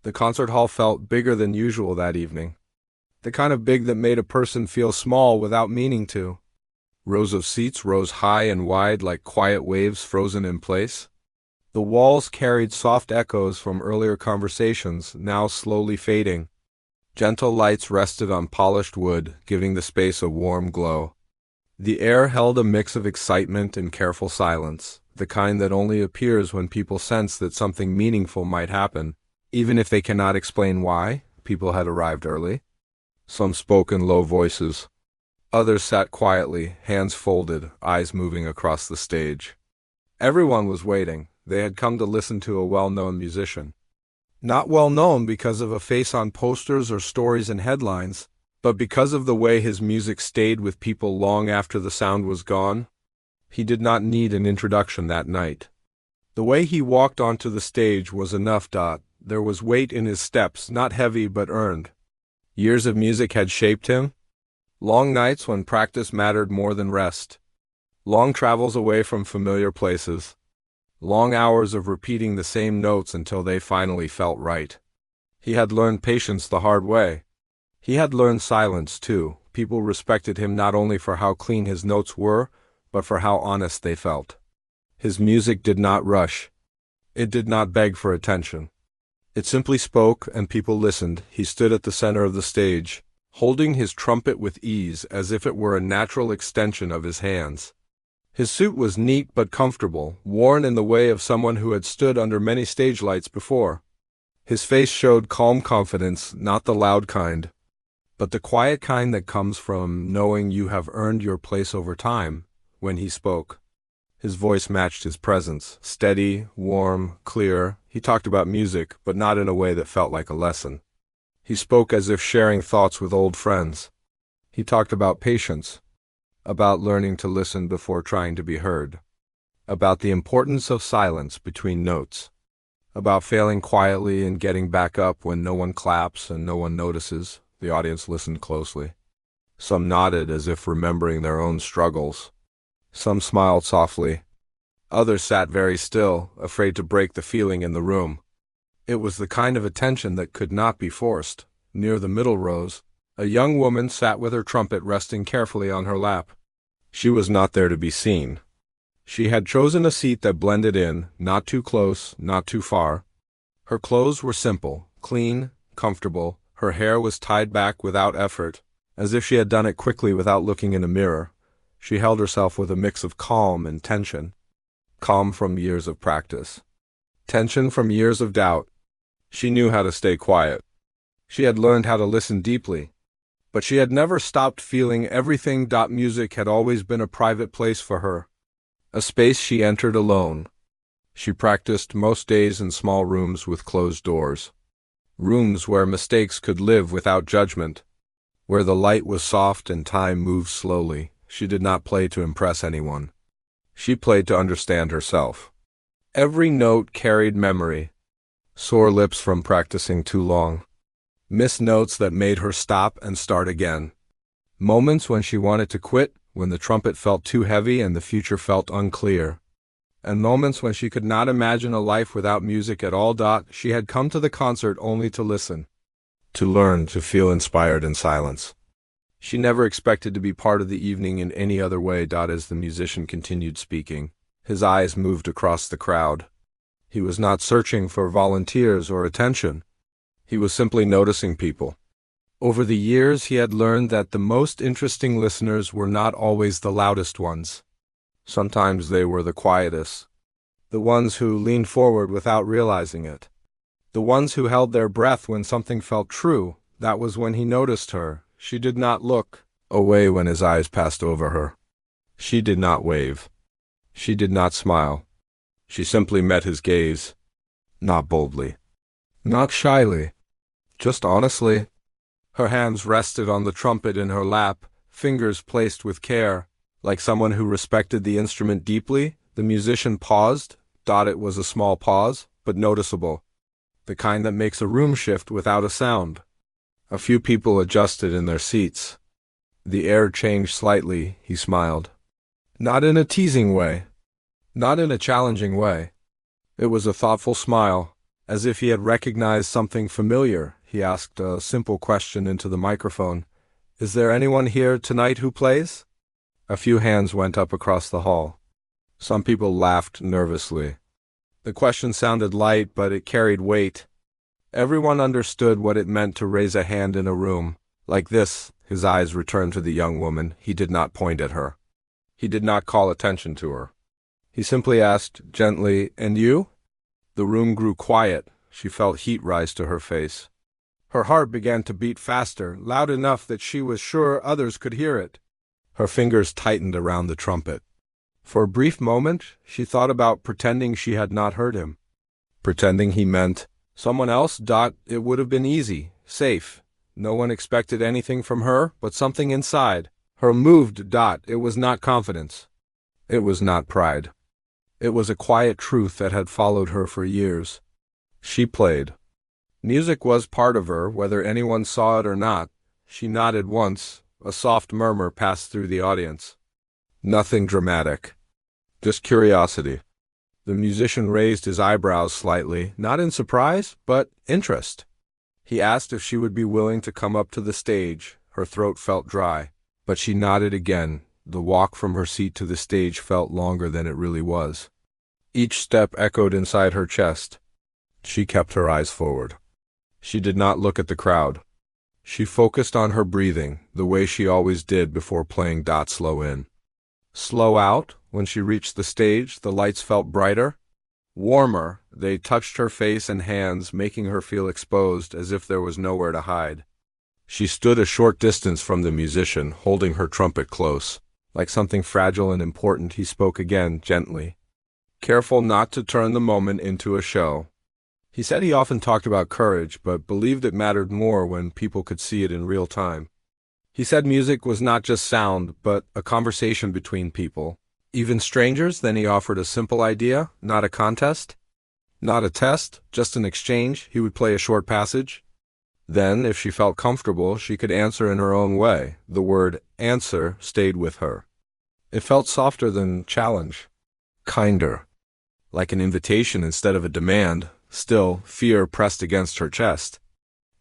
The concert hall felt bigger than usual that evening. The kind of big that made a person feel small without meaning to. Rows of seats rose high and wide like quiet waves frozen in place. The walls carried soft echoes from earlier conversations, now slowly fading. Gentle lights rested on polished wood, giving the space a warm glow. The air held a mix of excitement and careful silence, the kind that only appears when people sense that something meaningful might happen, even if they cannot explain why. People had arrived early. Some spoke in low voices. Others sat quietly, hands folded, eyes moving across the stage. Everyone was waiting. They had come to listen to a well-known musician. Not well-known because of a face on posters or stories and headlines, but because of the way his music stayed with people long after the sound was gone. He did not need an introduction that night. The way he walked onto the stage was enough. There was weight in his steps, not heavy but earned. Years of music had shaped him. Long nights when practice mattered more than rest. Long travels away from familiar places. Long hours of repeating the same notes until they finally felt right. He had learned patience the hard way. He had learned silence, too. People respected him not only for how clean his notes were, but for how honest they felt. His music did not rush. It did not beg for attention. It simply spoke, and people listened. He stood at the center of the stage, holding his trumpet with ease as if it were a natural extension of his hands. His suit was neat but comfortable, worn in the way of someone who had stood under many stage lights before. His face showed calm confidence, not the loud kind, but the quiet kind that comes from knowing you have earned your place over time. When he spoke, his voice matched his presence, steady, warm, clear. He talked about music, but not in a way that felt like a lesson. He spoke as if sharing thoughts with old friends. He talked about patience, about learning to listen before trying to be heard, about the importance of silence between notes, about failing quietly and getting back up when no one claps and no one notices. The audience listened closely. Some nodded as if remembering their own struggles. Some smiled softly. Others sat very still, afraid to break the feeling in the room. It was the kind of attention that could not be forced. Near the middle rows, a young woman sat with her trumpet resting carefully on her lap. She was not there to be seen. She had chosen a seat that blended in, not too close, not too far. Her clothes were simple, clean, comfortable. Her hair was tied back without effort, as if she had done it quickly without looking in a mirror. She held herself with a mix of calm and tension. Calm from years of practice. Tension from years of doubt. She knew how to stay quiet. She had learned how to listen deeply. But she had never stopped feeling everything. Music had always been a private place for her. A space she entered alone. She practiced most days in small rooms with closed doors. Rooms where mistakes could live without judgment. Where the light was soft and time moved slowly. She did not play to impress anyone. She played to understand herself. Every note carried memory. Sore lips from practicing too long. Missed notes that made her stop and start again. Moments when she wanted to quit, when the trumpet felt too heavy and the future felt unclear. And moments when she could not imagine a life without music at all. She had come to the concert only to listen. To learn, to feel inspired in silence. She never expected to be part of the evening in any other way. As the musician continued speaking, his eyes moved across the crowd. He was not searching for volunteers or attention. He was simply noticing people. Over the years, he had learned that the most interesting listeners were not always the loudest ones. Sometimes they were the quietest. The ones who leaned forward without realizing it. The ones who held their breath when something felt true. That was when he noticed her. She did not look away when his eyes passed over her. She did not wave. She did not smile. She simply met his gaze. Not boldly. Not shyly. Just honestly. Her hands rested on the trumpet in her lap, fingers placed with care, like someone who respected the instrument deeply. The musician paused. It was a small pause, but noticeable. The kind that makes a room shift without a sound. A few people adjusted in their seats. The air changed slightly. He smiled. Not in a teasing way. Not in a challenging way. It was a thoughtful smile, As if he had recognized something familiar, he asked a simple question into the microphone. Is there anyone here tonight who plays? A few hands went up across the hall. Some people laughed nervously. The question sounded light, but it carried weight. Everyone understood what it meant to raise a hand in a room. Like this, his eyes returned to the young woman. He did not point at her. He did not call attention to her. He simply asked, gently, "And you?" The room grew quiet. She felt heat rise to her face. Her heart began to beat faster, loud enough that she was sure others could hear it. Her fingers tightened around the trumpet. For a brief moment, she thought about pretending she had not heard him. Pretending he meant someone else. It would have been easy, safe. No one expected anything from her, but something inside her moved. It was not confidence. It was not pride. It was a quiet truth that had followed her for years. She played. Music was part of her, whether anyone saw it or not. She nodded once. A soft murmur passed through the audience. Nothing dramatic. Just curiosity. The musician raised his eyebrows slightly, not in surprise, but interest. He asked if she would be willing to come up to the stage. Her throat felt dry, but she nodded again. The walk from her seat to the stage felt longer than it really was. Each step echoed inside her chest. She kept her eyes forward. She did not look at the crowd. She focused on her breathing, the way she always did before playing. Slow in. Slow out. When she reached the stage, the lights felt brighter, warmer. They touched her face and hands, making her feel exposed, as if there was nowhere to hide. She stood a short distance from the musician, holding her trumpet close. Like something fragile and important, he spoke again, gently. Careful not to turn the moment into a show. He said he often talked about courage, but believed it mattered more when people could see it in real time. He said music was not just sound, but a conversation between people, even strangers. Then he offered a simple idea, not a contest, not a test, just an exchange. He would play a short passage. Then, if she felt comfortable, she could answer in her own way. The word answer stayed with her. It felt softer than challenge, kinder, like an invitation instead of a demand. Still, fear pressed against her chest.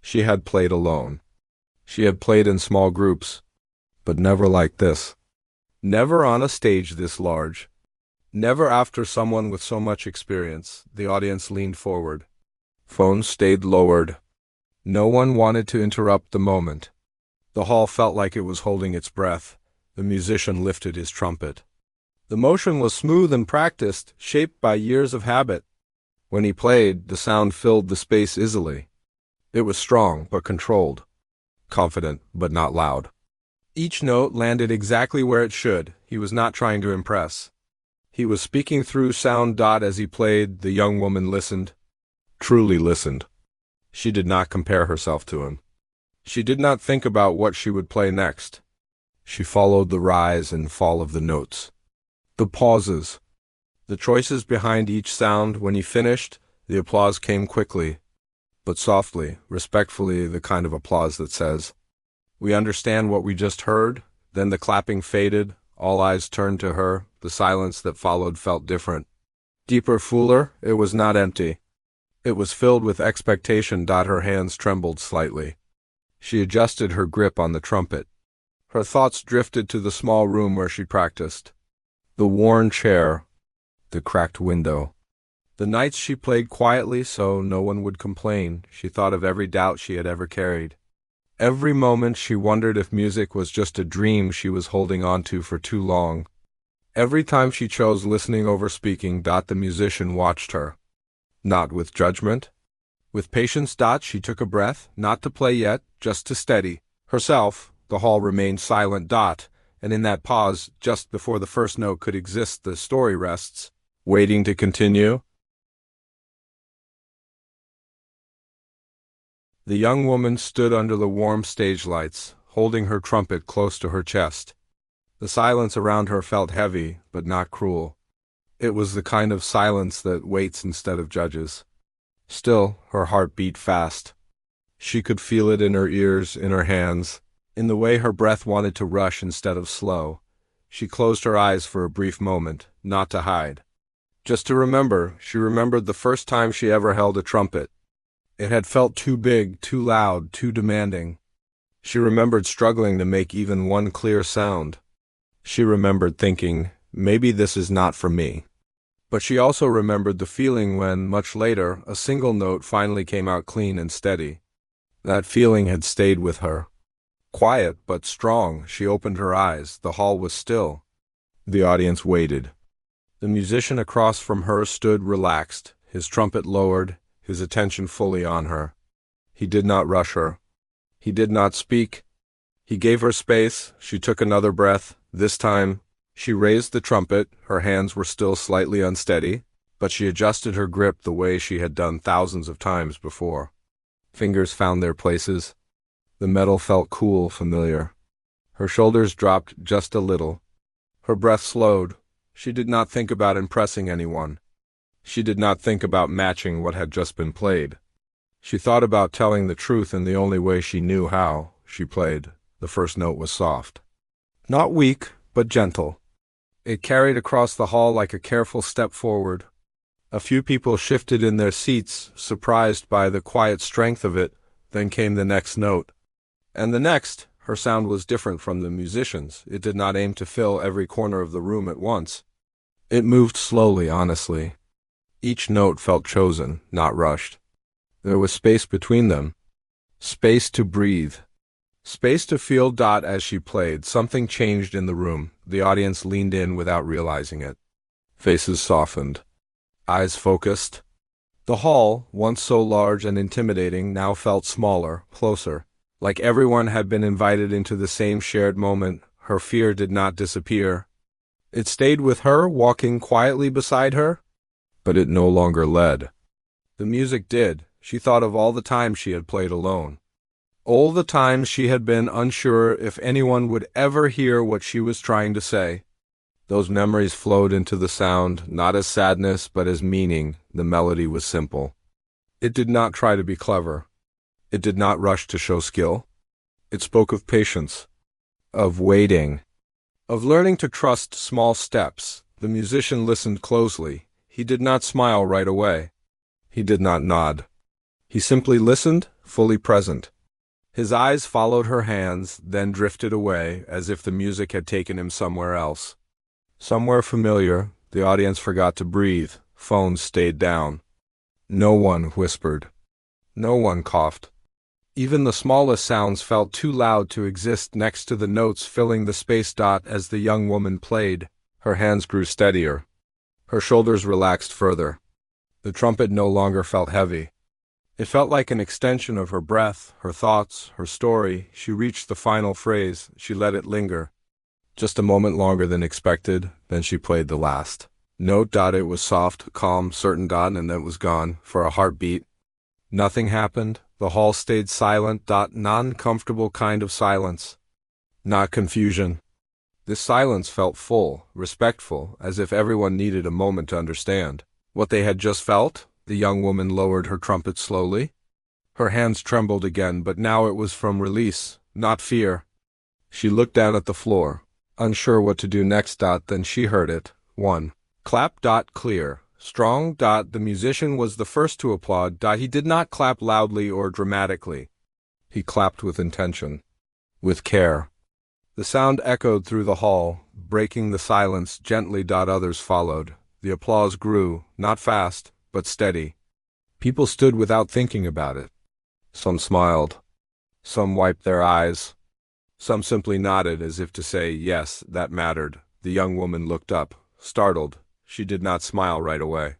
She had played alone. She had played in small groups, but never like this. Never on a stage this large. Never after someone with so much experience. The audience leaned forward. Phones stayed lowered. No one wanted to interrupt the moment. The hall felt like it was holding its breath. The musician lifted his trumpet. The motion was smooth and practiced, shaped by years of habit. When he played, the sound filled the space easily. It was strong but controlled, confident but not loud. Each note landed exactly where it should. He was not trying to impress. He was speaking through sound. As he played, the young woman listened, truly listened. She did not compare herself to him. She did not think about what she would play next. She followed the rise and fall of the notes, the pauses, the choices behind each sound. When he finished, the applause came quickly, but softly, respectfully, the kind of applause that says, "We understand what we just heard." Then the clapping faded. All eyes turned to her. The silence that followed felt different. Deeper, fuller. It was not empty. It was filled with expectation. Her hands trembled slightly. She adjusted her grip on the trumpet. Her thoughts drifted to the small room where she practiced. The worn chair, the cracked window. The nights she played quietly so no one would complain. She thought of every doubt she had ever carried. Every moment she wondered if music was just a dream she was holding on to for too long. Every time she chose listening over speaking. The musician watched her. Not with judgment, with patience. She took a breath, not to play yet, just to steady herself. The hall remained silent. And in that pause, just before the first note could exist, the story rests, waiting to continue. The young woman stood under the warm stage lights, holding her trumpet close to her chest. The silence around her felt heavy, but not cruel. It was the kind of silence that waits instead of judges. Still, her heart beat fast. She could feel it in her ears, in her hands, in the way her breath wanted to rush instead of slow. She closed her eyes for a brief moment, not to hide, Just to remember, she remembered the first time she ever held a trumpet. It had felt too big, too loud, too demanding. She remembered struggling to make even one clear sound. She remembered thinking, maybe this is not for me. But she also remembered the feeling when, much later, a single note finally came out clean and steady. That feeling had stayed with her. Quiet, but strong, she opened her eyes. The hall was still. The audience waited. The musician across from her stood relaxed, his trumpet lowered, his attention fully on her. He did not rush her. He did not speak. He gave her space. She took another breath. This time, she raised the trumpet. Her hands were still slightly unsteady, but she adjusted her grip the way she had done thousands of times before. Fingers found their places. The metal felt cool, familiar. Her shoulders dropped just a little. Her breath slowed. She did not think about impressing anyone. She did not think about matching what had just been played. She thought about telling the truth in the only way she knew how. She played. The first note was soft. Not weak, but gentle. It carried across the hall like a careful step forward. A few people shifted in their seats, surprised by the quiet strength of it. Then came the next note. And the next. Her sound was different from the musicians. It did not aim to fill every corner of the room at once. It moved slowly, honestly. Each note felt chosen, not rushed. There was space between them. Space to breathe. Space to feel. As she played, something changed in the room. The audience leaned in without realizing it. Faces softened. Eyes focused. The hall, once so large and intimidating, now felt smaller, closer. Like everyone had been invited into the same shared moment. Her fear did not disappear. It stayed with her, walking quietly beside her. But it no longer led. The music did. She thought of all the times she had played alone. All the times she had been unsure if anyone would ever hear what she was trying to say. Those memories flowed into the sound, not as sadness, but as meaning. The melody was simple. It did not try to be clever. It did not rush to show skill. It spoke of patience, of waiting, of learning to trust small steps. The musician listened closely. He did not smile right away. He did not nod. He simply listened, fully present. His eyes followed her hands, then drifted away, as if the music had taken him somewhere else. Somewhere familiar. The audience forgot to breathe. Phones stayed down. No one whispered. No one coughed. Even the smallest sounds felt too loud to exist next to the notes filling the space. As the young woman played, her hands grew steadier. Her shoulders relaxed further. The trumpet no longer felt heavy. It felt like an extension of her breath, her thoughts, her story. She reached the final phrase. She let it linger. Just a moment longer than expected, then she played the last note. It was soft, calm, certain. And then it was gone, for a heartbeat. Nothing happened. The hall stayed silent. Non-comfortable kind of silence. Not confusion. This silence felt full, respectful, as if everyone needed a moment to understand what they had just felt. The young woman lowered her trumpet slowly. Her hands trembled again, but now it was from release, not fear. She looked down at the floor, unsure what to do next. Then she heard it. One. Clap. Clear. Strong. The musician was the first to applaud. He did not clap loudly or dramatically. He clapped with intention, with care. The sound echoed through the hall, breaking the silence gently. Others followed. The applause grew, not fast, but steady. People stood without thinking about it. Some smiled. Some wiped their eyes. Some simply nodded as if to say, yes, that mattered. The young woman looked up, startled. She did not smile right away.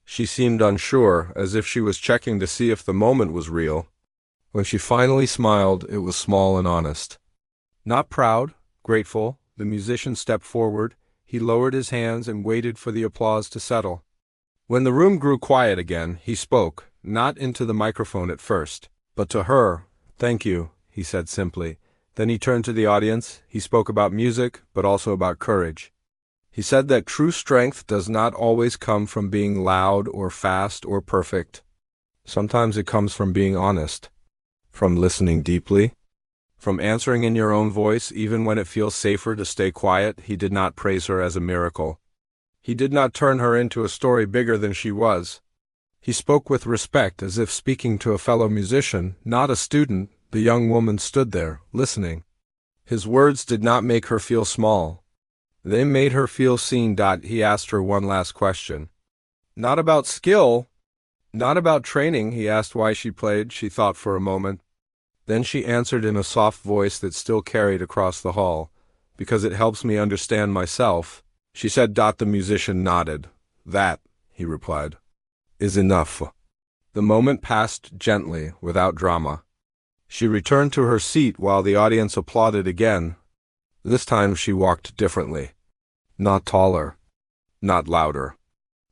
She seemed unsure, as if she was checking to see if the moment was real. When she finally smiled, it was small and honest. Not proud, grateful. The musician stepped forward. He lowered his hands and waited for the applause to settle. When the room grew quiet again, he spoke, not into the microphone at first, but to her. Thank you, he said simply. Then he turned to the audience. He spoke about music, but also about courage. He said that true strength does not always come from being loud or fast or perfect. Sometimes it comes from being honest, from listening deeply, from answering in your own voice even when it feels safer to stay quiet. He did not praise her as a miracle. He did not turn her into a story bigger than she was. He spoke with respect, as if speaking to a fellow musician, not a student. The young woman stood there, listening. His words did not make her feel small. They made her feel seen. He asked her one last question. Not about skill, not about training. He asked why she played. She thought for a moment. Then she answered in a soft voice that still carried across the hall. Because it helps me understand myself, she said. The musician nodded. That, he replied, is enough. The moment passed gently, without drama. She returned to her seat while the audience applauded again. This time she walked differently. Not taller, not louder,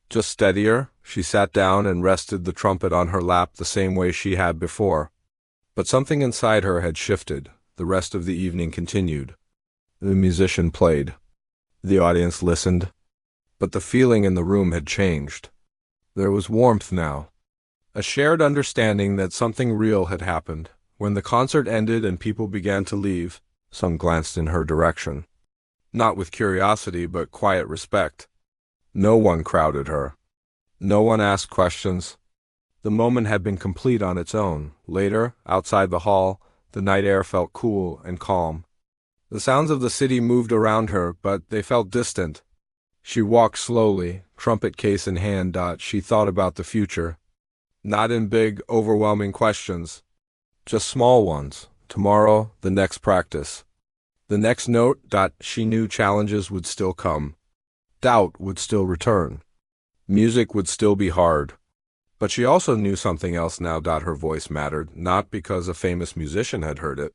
just steadier. She sat down and rested the trumpet on her lap the same way she had before. But something inside her had shifted. The rest of the evening continued. The musician played. The audience listened. But the feeling in the room had changed. There was warmth now. A shared understanding that something real had happened. When the concert ended and people began to leave, some glanced in her direction. Not with curiosity, but quiet respect. No one crowded her. No one asked questions. The moment had been complete on its own. Later, outside the hall, the night air felt cool and calm. The sounds of the city moved around her, but they felt distant. She walked slowly, trumpet case in hand. She thought about the future. Not in big, overwhelming questions. Just small ones. Tomorrow, the next practice. The next note. She knew challenges would still come. Doubt would still return. Music would still be hard. But she also knew something else now. Her voice mattered, not because a famous musician had heard it,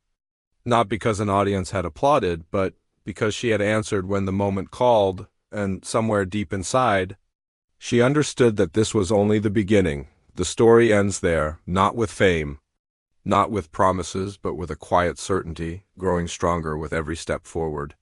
not because an audience had applauded, but because she had answered when the moment called, and somewhere deep inside, she understood that this was only the beginning. The story ends there, not with fame, not with promises, but with a quiet certainty, growing stronger with every step forward.